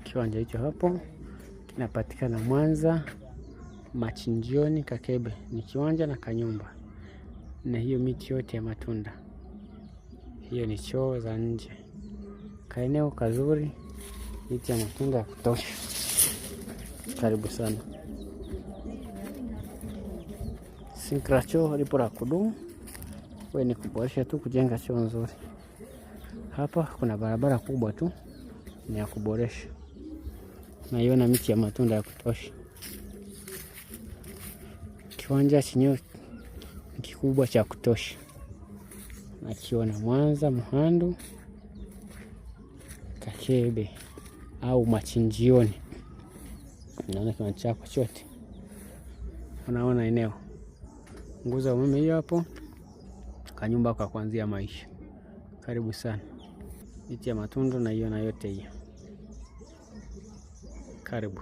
Kiwanja hicho hapo kinapatikana Mwanza Machinjioni Kakebe. Ni kiwanja na kanyumba, na hiyo miti yote ya matunda hiyo ni choo za nje. Kaeneo kazuri, miti ya matunda ya kutosha. Karibu sana. Sinkra choo lipo la kudumu, wewe ni kuboresha tu, kujenga choo nzuri. Hapa kuna barabara kubwa tu ni ya kuboresha. Naiona miti ya matunda ya kutosha. Kiwanja chenyewe kikubwa cha kutosha. Nakiona Mwanza Mhandu Kakebe au Machinjioni. Naona kiwanja chako chote. Unaona eneo. Nguzo ya umeme hiyo hapo. Kanyumba kwa kuanzia maisha. Karibu sana. Miti ya matunda naiona yote hiyo. Karibu.